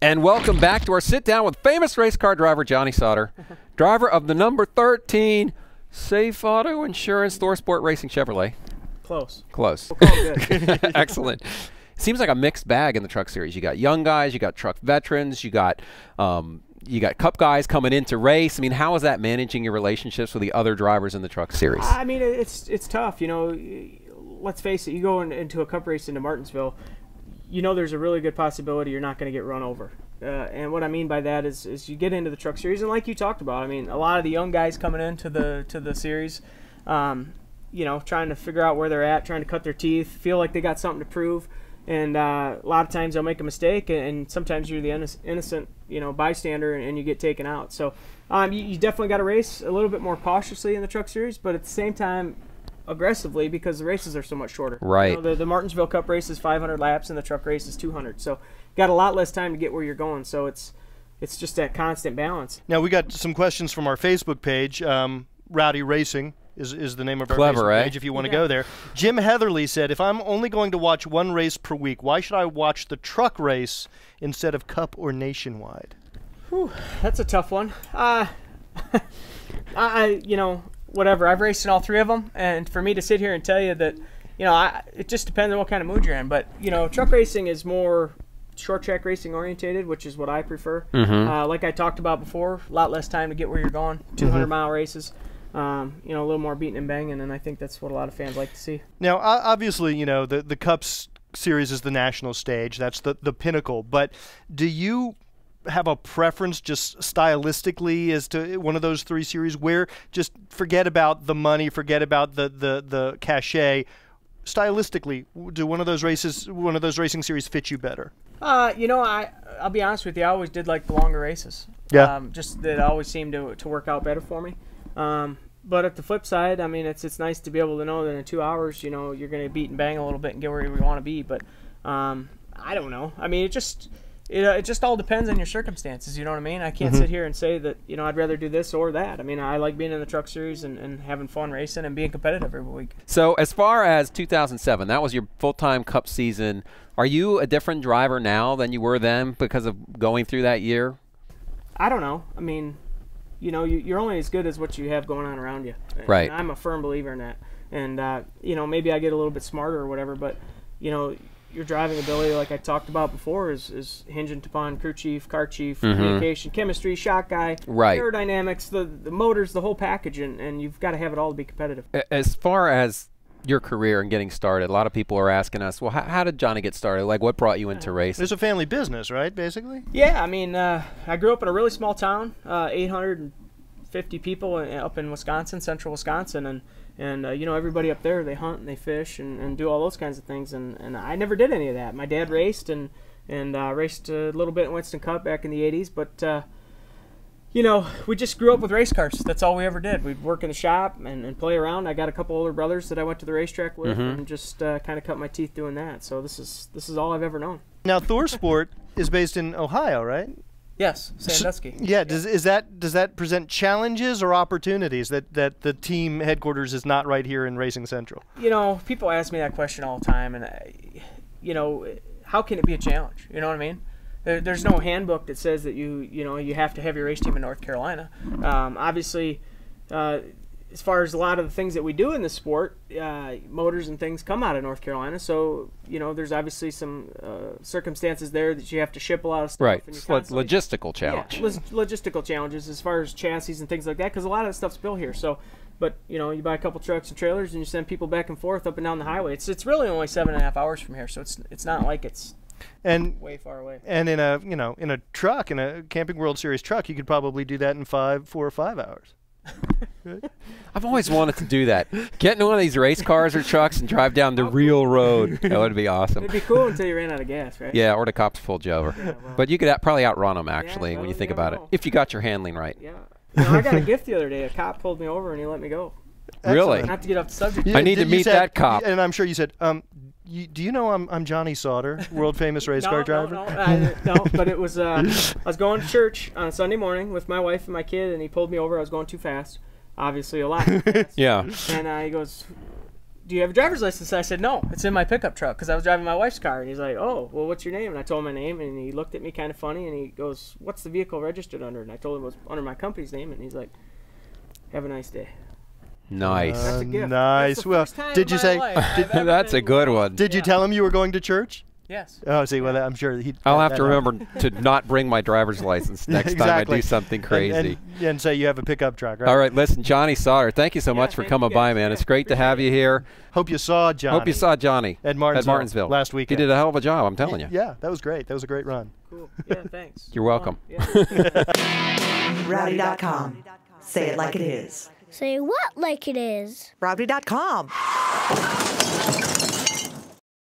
And welcome back to our sit-down with famous race car driver Johnny Sauter, driver of the number 13 Safe Auto Insurance Thor Sport Racing Chevrolet. Close. Close. We'll call it good. Excellent. Seems like a mixed bag in the truck series. You got young guys, you got truck veterans, you got Cup guys coming in to race. I mean, how is that managing your relationships with the other drivers in the truck series? I mean, it's tough. You know, let's face it. You go into a Cup race into Martinsville, you know there's a really good possibility you're not going to get run over. And what I mean by that is you get into the truck series, and like you talked about, I mean, a lot of the young guys coming into the series, you know, trying to figure out where they're at, trying to cut their teeth, feel like they got something to prove. And a lot of times they'll make a mistake, and sometimes you're the innocent, you know, bystander, and you get taken out. So you definitely got to race a little bit more cautiously in the truck series, but at the same time, aggressively, because the races are so much shorter. Right. You know, the Martinsville Cup race is 500 laps, and the truck race is 200. So you got a lot less time to get where you're going. So it's just that constant balance. Now we got some questions from our Facebook page. Rowdy Racing is the name of our Facebook page if you want to go there. Jim Heatherly said, if I'm only going to watch one race per week, why should I watch the truck race instead of Cup or Nationwide? Whew, that's a tough one. You know, whatever. I've raced in all three of them, and for me to sit here and tell you that, you know, it just depends on what kind of mood you're in. But, you know, truck racing is more short track racing orientated, which is what I prefer. Like I talked about before, a lot less time to get where you're going, 200-mile races. You know, a little more beating and banging, and I think that's what a lot of fans like to see. Now, obviously, you know, the Cups series is the national stage. That's the pinnacle. But do you have a preference just stylistically as to one of those three series where just forget about the money, forget about the cachet? Stylistically, do one of those racing series fit you better? You know, I'll be honest with you, I always did like the longer races. Yeah. Just that always seemed to work out better for me. But at the flip side, I mean, it's nice to be able to know that in 2 hours, you know, you're going to beat and bang a little bit and get where you want to be. But I don't know. I mean, it just all depends on your circumstances. You know what I mean? I can't sit here and say that, you know, I'd rather do this or that. I mean, I like being in the truck series and having fun racing and being competitive every week. So as far as 2007, that was your full-time Cup season. Are you a different driver now than you were then because of going through that year? I don't know. I mean, you know, you're only as good as what you have going on around you. Right. And I'm a firm believer in that. And, you know, maybe I get a little bit smarter or whatever, but, you know, your driving ability, like I talked about before, is hinged upon crew chief, car chief, communication, chemistry, shot guy, aerodynamics, the motors, the whole package, and you've got to have it all to be competitive. As far as your career and getting started, a lot of people are asking us, well, how did Johnny get started? Like, what brought you into racing? It's a family business, right, basically? Yeah, I mean, I grew up in a really small town, 850 people up in Wisconsin, central Wisconsin, and you know, everybody up there, they hunt and they fish and do all those kinds of things, and I never did any of that. My dad raced and raced a little bit in Winston Cup back in the 80s, but you know, we just grew up with race cars. That's all we ever did. We'd work in the shop and play around. I got a couple older brothers that I went to the racetrack with and just kind of cut my teeth doing that. So this is all I've ever known. Now, Thor Sport is based in Ohio, right? Yes, Sandusky. Yeah. Does that present challenges or opportunities that the team headquarters is not right here in Racing Central? You know, people ask me that question all the time, and you know, how can it be a challenge? You know what I mean? There's no handbook that says that you have to have your race team in North Carolina. Obviously, as far as a lot of the things that we do in the sport, motors and things come out of North Carolina. So, you know, there's obviously some circumstances there that you have to ship a lot of stuff. Right. It's logistical challenge. Yeah, logistical challenges as far as chassis and things like that, because a lot of the stuff's built here. So, but, you know, you buy a couple trucks and trailers and you send people back and forth up and down the highway. It's really only 7.5 hours from here, so it's not like it's way far away. And in a truck, in a Camping World Series truck, you could probably do that in 4 or 5 hours. I've always wanted to do that. Get into one of these race cars or trucks and drive down the real road. That would be awesome. It'd be cool until you ran out of gas, right? Yeah, or the cops pulled you over. Yeah, well, but you could probably outrun them, actually, when you think about it, if you got your handling right. Yeah. You know, I got a gift the other day. A cop pulled me over and he let me go. Really? Not to get off the subject. I need to meet that cop. And I'm sure you said, do you know I'm Johnny Sauter, world famous race car driver? No, but it was I was going to church on a Sunday morning with my wife and my kid, and he pulled me over. I was going too fast, obviously a lot too fast. Yeah. And he goes, do you have a driver's license? I said, no, it's in my pickup truck, because I was driving my wife's car. And he's like, oh, well, what's your name? And I told him my name, and he looked at me kind of funny, and he goes, what's the vehicle registered under? And I told him it was under my company's name, and he's like, have a nice day. Nice. That's a gift. Nice. That's the Well, first time did in you my say? life I've ever That's a been good loved. one. Did you tell him you were going to church? Yes. Oh, see, well, I'm sure he. I'll have that to remember to not bring my driver's license next time I Exactly. do something crazy. And say you have a pickup truck, right? All right, listen, Johnny Sauter, thank you so much for thank coming you by, guys. man. Yeah, It's great to have you here. Hope you saw Johnny. Hope you saw Johnny At Martinsville last He weekend. did a hell of a job, I'm telling you. Yeah, that was great. That was a great run. Cool. Yeah, thanks. You're welcome. Yeah. Rowdy.com. Say it like it is. Say what like it is? Rowdy.com.